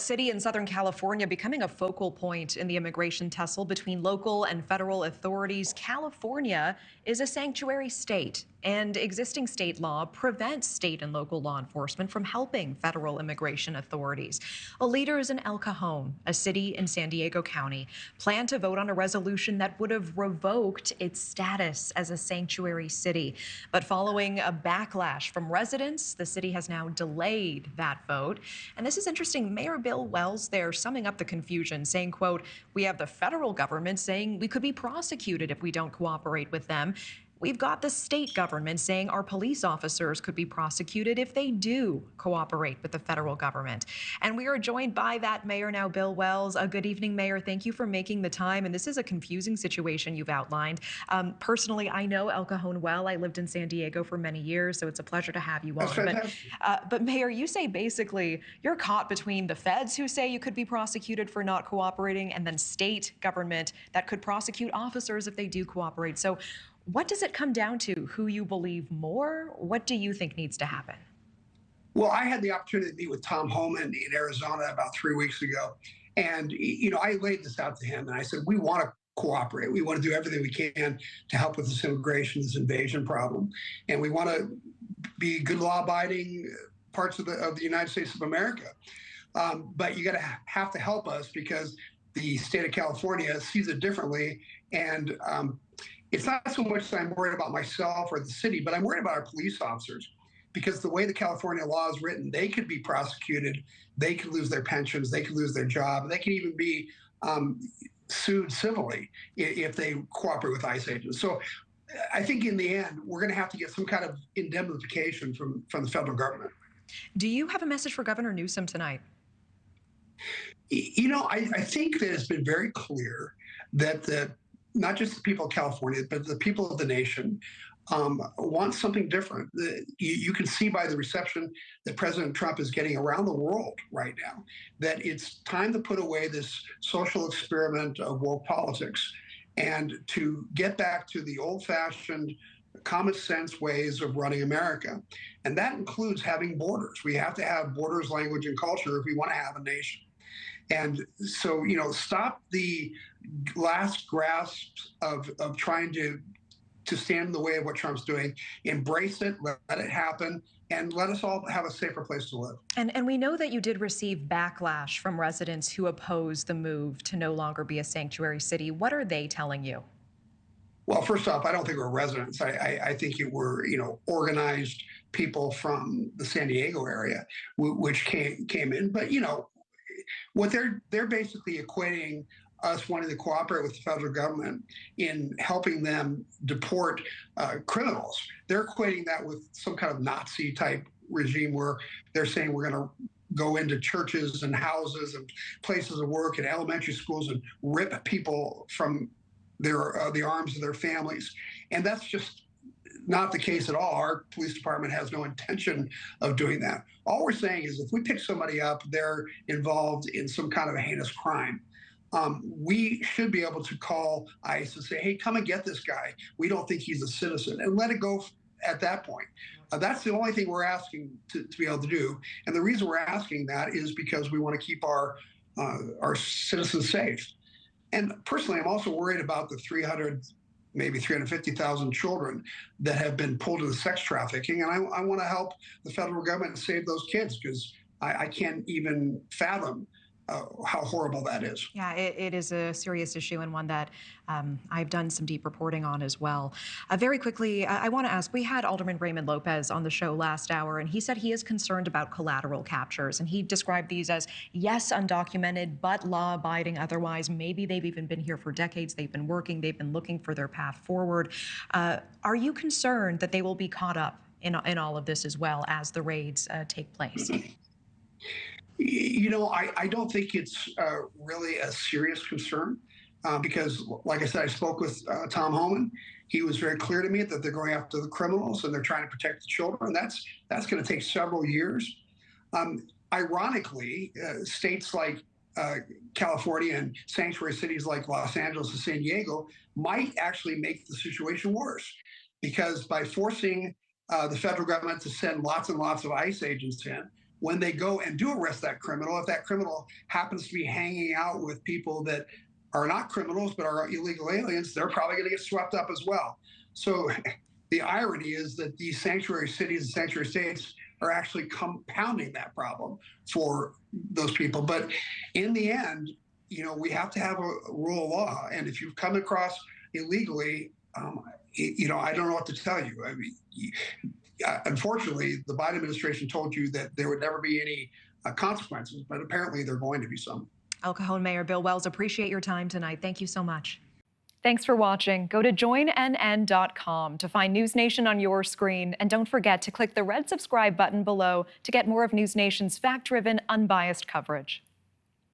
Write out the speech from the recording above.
city in Southern California becoming a focal point in the immigration tussle between local and federal authorities. California is a sanctuary state, and existing state law prevents state and local law enforcement from helping federal immigration authorities. Well, leaders in El Cajon, a city in San Diego County, plan to vote on a resolution that would have revoked its status as a sanctuary city. But following a backlash from residents, the city has now delayed that vote. And this is interesting. Mayor Bill Wells there summing up the confusion, saying, quote, "We have the federal government saying we could be prosecuted if we don't cooperate with them. We've got the state government saying our police officers could be prosecuted if they do cooperate with the federal government." And we are joined by that mayor now, Bill Wells. Good evening, Mayor. Thank you for making the time. And this is a confusing situation you've outlined. Personally, I know El Cajon well. I lived in San Diego for many years, so it's a pleasure to have you on. But Mayor, you say basically you're caught between the feds who say you could be prosecuted for not cooperating and then state government that could prosecute officers if they do cooperate. So what does it come down to? Who you believe more? What do you think needs to happen? Well, I had the opportunity to meet with Tom Homan in Arizona about 3 weeks ago. And, I laid this out to him and I said, we want to cooperate. We want to do everything we can to help with this immigration, this invasion problem. And we want to be good law abiding parts of the United States of America. But you have to help us because the state of California sees it differently. And it's not so much that I'm worried about myself or the city, but I'm worried about our police officers because the way the California law is written, they could be prosecuted, they could lose their pensions, they could lose their job, they could even be sued civilly if they cooperate with ICE agents. So I think in the end, we're going to have to get some kind of indemnification from the federal government. Do you have a message for Governor Newsom tonight? I think that it's been very clear that not just the people of California, but the people of the nation want something different. You can see by the reception that President Trump is getting around the world right now that it's time to put away this social experiment of woke politics and to get back to the old-fashioned common sense ways of running America. And that includes having borders. We have to have borders, language, and culture if we want to have a nation. And so, stop the last grasps of trying to stand in the way of what Trump's doing. Embrace it, let it happen, and let us all have a safer place to live. And we know that you did receive backlash from residents who oppose the move to no longer be a sanctuary city. What are they telling you? Well, first off, I don't think we're residents. I think we're, organized people from the San Diego area, which came in. But, what they're basically equating us wanting to cooperate with the federal government in helping them deport criminals. They're equating that with some kind of Nazi type regime where they're saying we're going to go into churches and houses and places of work and elementary schools and rip people from the arms of their families. And that's just not the case at all. Our police department has no intention of doing that. All we're saying is if we pick somebody up, they're involved in some kind of a heinous crime. We should be able to call ICE and say, hey, come and get this guy. We don't think he's a citizen, and let it go at that point. That's the only thing we're asking to be able to do. And the reason we're asking that is because we want to keep our citizens safe. And personally, I'm also worried about the 350,000 children that have been pulled into sex trafficking. And I want to help the federal government save those kids because I can't even fathom how horrible that is. Yeah, it is a serious issue and one that I've done some deep reporting on as well. Very quickly, I want to ask, we had Alderman Raymond Lopez on the show last hour, and he said he is concerned about collateral captures. And he described these as, yes, undocumented, but law-abiding otherwise. Maybe they've even been here for decades. They've been working. They've been looking for their path forward. Are you concerned that they will be caught up in all of this as well as the raids take place? I don't think it's really a serious concern because, like I said, I spoke with Tom Homan. He was very clear to me that they're going after the criminals and they're trying to protect the children. That's going to take several years. Ironically, states like California and sanctuary cities like Los Angeles and San Diego might actually make the situation worse because by forcing the federal government to send lots and lots of ICE agents in, when they go and do arrest that criminal, if that criminal happens to be hanging out with people that are not criminals but are illegal aliens, they're probably going to get swept up as well. So the irony is that these sanctuary cities and sanctuary states are actually compounding that problem for those people. But in the end, we have to have a rule of law. And if you've come across illegally, I don't know what to tell you. I mean, unfortunately, the Biden administration told you that there would never be any consequences, but apparently there are going to be some. Cajon Mayor Bill Wells, appreciate your time tonight. Thank you so much. Thanks for watching. Go to joinnn.com to find News Nation on your screen. And don't forget to click the red subscribe button below to get more of News Nation's fact-driven, unbiased coverage.